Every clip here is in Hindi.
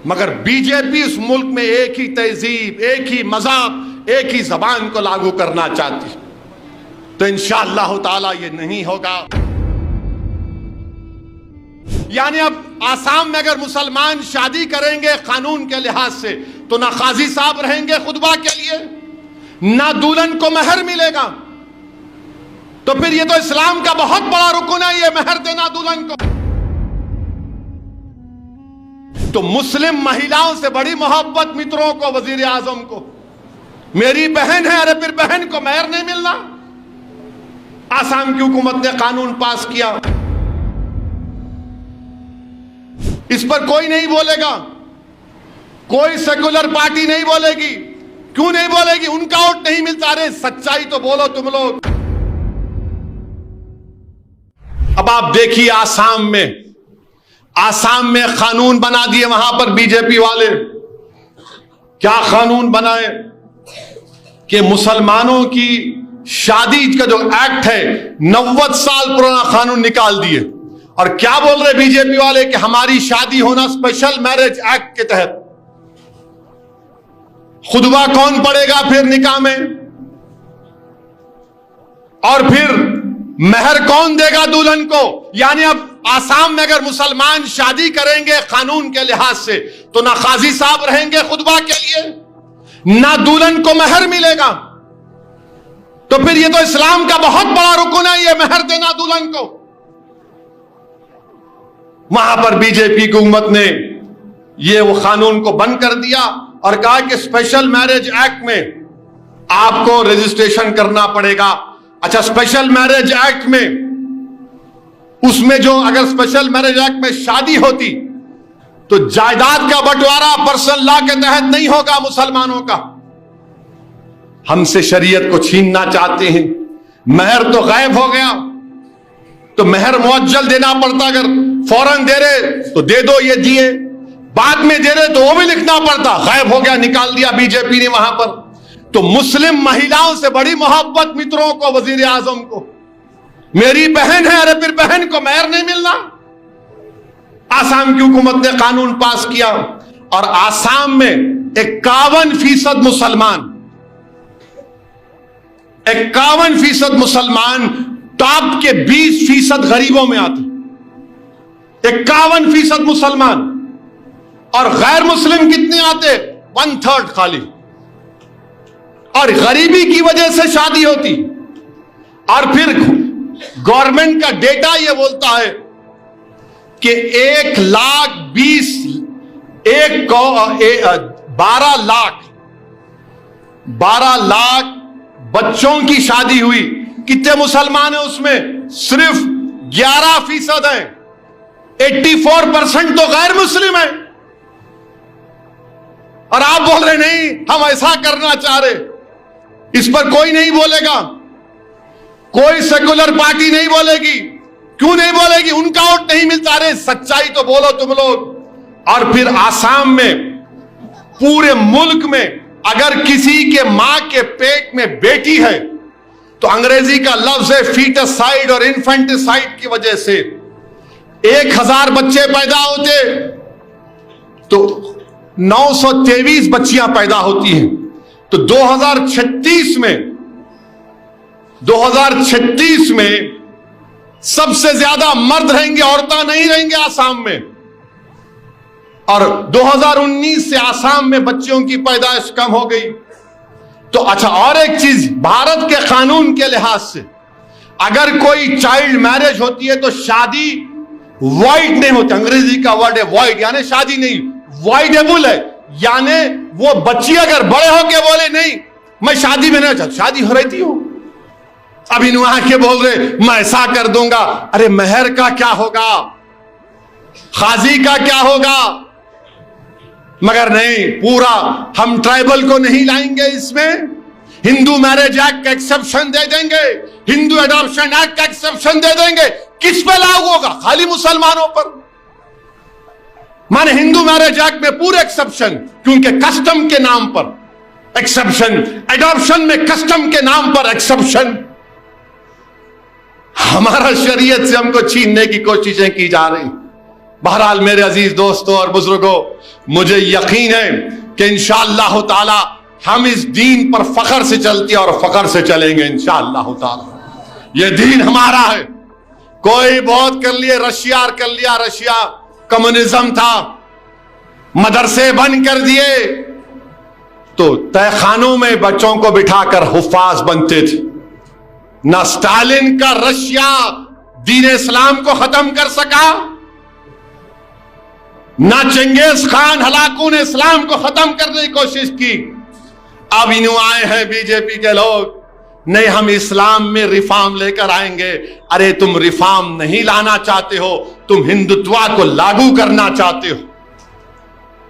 मगर बीजेपी इस मुल्क में एक ही तहजीब, एक ही मज़हब, एक ही जबान को लागू करना चाहती, तो इंशाअल्लाह ताला ये नहीं होगा। यानी अब आसाम में अगर मुसलमान शादी करेंगे कानून के लिहाज से, तो ना काजी साहब रहेंगे खुतबा के लिए, ना दुल्हन को महर मिलेगा। तो फिर ये तो इस्लाम का बहुत बड़ा रुकन है, ये महर देना दुल्हन को। तो मुस्लिम महिलाओं से बड़ी मोहब्बत मित्रों को, वजीर आजम को, मेरी बहन है, अरे फिर बहन को महर नहीं मिलना। आसाम की हुकूमत ने कानून पास किया, इस पर कोई नहीं बोलेगा, कोई सेकुलर पार्टी नहीं बोलेगी। क्यों नहीं बोलेगी? उनका वोट नहीं मिलता। अरे सच्चाई तो बोलो तुम लोग। अब आप देखिए आसाम में कानून बना दिए वहां पर बीजेपी वाले। क्या कानून बनाए कि मुसलमानों की शादी का जो एक्ट है 90 साल पुराना कानून निकाल दिए। और क्या बोल रहे बीजेपी वाले कि हमारी शादी होना स्पेशल मैरिज एक्ट के तहत। खुतबा कौन पढ़ेगा फिर निकाह में? और फिर महर कौन देगा दुल्हन को? यानी अब आसाम में अगर मुसलमान शादी करेंगे कानून के लिहाज से, तो ना काजी साहब रहेंगे खुतबा के लिए, ना दुल्हन को महर मिलेगा। तो फिर ये तो इस्लाम का बहुत बड़ा रुकन है, ये महर देना दुल्हन को। वहां पर बीजेपी की हुकूमत ने ये वो कानून को बंद कर दिया और कहा कि स्पेशल मैरिज एक्ट में आपको रजिस्ट्रेशन करना पड़ेगा। अच्छा, स्पेशल मैरिज एक्ट में उसमें जो अगर स्पेशल मैरिज एक्ट में शादी होती तो जायदाद का बंटवारा पर्सनल लॉ के तहत नहीं होगा मुसलमानों का। हमसे शरीयत को छीनना चाहते हैं। महर तो गायब हो गया, तो महर मुअज्जल देना पड़ता। अगर फौरन दे रहे तो दे दो, ये दिए, बाद में दे रहे तो वो भी लिखना पड़ता। गायब हो गया, निकाल दिया बीजेपी ने वहां पर। तो मुस्लिम महिलाओं से बड़ी मोहब्बत मित्रों को, वजीर आजम को, मेरी बहन है, अरे फिर बहन को महर नहीं मिलना। आसाम की हुकूमत ने कानून पास किया और आसाम में 51% मुसलमान, 51% मुसलमान टॉप के 20% गरीबों में आते। 51% मुसलमान। और गैर मुस्लिम कितने आते? 1/3 खाली। और गरीबी की वजह से शादी होती। और फिर गवर्नमेंट का डेटा यह बोलता है कि 12 लाख बच्चों की शादी हुई। कितने मुसलमान हैं उसमें? सिर्फ 11% हैं। 84% तो गैर मुस्लिम है। और आप बोल रहे नहीं हम ऐसा करना चाह रहे। इस पर कोई नहीं बोलेगा, कोई सेकुलर पार्टी नहीं बोलेगी। क्यों नहीं बोलेगी? उनका वोट नहीं मिलता। अरे सच्चाई तो बोलो तुम लोग। और फिर आसाम में, पूरे मुल्क में अगर किसी के मां के पेट में बेटी है तो अंग्रेजी का लफ्ज है फीटसाइड और इन्फेंटिसाइड की वजह से 1000 बच्चे पैदा होते तो 923 बच्चियां पैदा होती हैं। तो 2036 में सबसे ज्यादा मर्द रहेंगे, औरतें नहीं रहेंगे आसाम में। और 2019 से आसाम में बच्चियों की पैदाइश कम हो गई। तो अच्छा, और एक चीज, भारत के कानून के लिहाज से अगर कोई चाइल्ड मैरिज होती है तो शादी वॉइड नहीं होती। अंग्रेजी का वर्ड है वॉइड, यानी शादी नहीं, वॉइडेबल है। यानी वो बच्ची अगर बड़े होके बोले नहीं मैं शादी में नहीं चाहती, शादी हो रही थी हो, अभी वहां के बोल रहे मैं ऐसा कर दूंगा। अरे महर का क्या होगा? खाजी का क्या होगा? मगर नहीं, पूरा हम ट्राइबल को नहीं लाएंगे इसमें। हिंदू मैरिज एक्ट का एक्सेप्शन दे देंगे, हिंदू एडॉप्शन एक्ट का एक्सेप्शन दे देंगे। किस पे लागू होगा? खाली मुसलमानों पर। माने हिंदू मैरिज एक्ट में पूरे एक्सेप्शन, क्योंकि कस्टम के नाम पर एक्सेप्शन, एडॉप्शन में कस्टम के नाम पर एक्सेप्शन। हमारा शरीयत से हमको छीनने की कोशिशें की जा रही। बहरहाल मेरे अजीज दोस्तों और बुजुर्गों, मुझे यकीन है कि इंशाअल्लाह ताला हम इस दीन पर फख्र से चलते और फख्र से चलेंगे इंशाअल्लाह ताला। ये दीन हमारा है। कोई बहुत कर लिए, रशिया कर लिया, रशिया कम्युनिज्म था, मदरसे बंद कर दिए, तो तहखानों में बच्चों को बिठाकर हुफ्फाज बनते थे। ना स्टालिन का रशिया दीन इस्लाम को खत्म कर सका, ना चंगेज खान हलाकू ने इस्लाम को खत्म करने की कोशिश की। अब इन आए हैं बीजेपी के लोग, नहीं हम इस्लाम में रिफॉर्म लेकर आएंगे। अरे तुम रिफॉर्म नहीं लाना चाहते हो, तुम हिंदुत्व को लागू करना चाहते हो।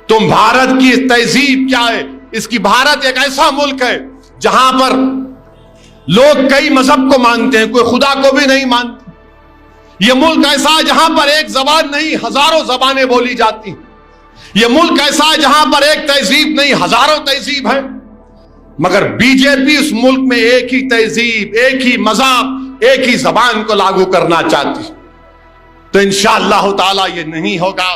तुम भारत की तहजीब क्या है? इसकी भारत एक ऐसा मुल्क है जहां पर लोग कई मजहब को मानते हैं, कोई खुदा को भी नहीं मानते। यह मुल्क ऐसा है जहां पर एक जबान नहीं हजारों जबानें बोली जाती। यह मुल्क ऐसा है जहां पर एक तहजीब नहीं हजारों तहजीब है, मगर बीजेपी उस मुल्क में एक ही तहजीब, एक ही मजहब, एक ही जबान को लागू करना चाहती। तो इंशाअल्लाह ताला ये नहीं होगा।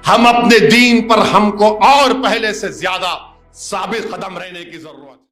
हम अपने दीन पर हमको और पहले से ज्यादा साबित कदम रहने की जरूरत है।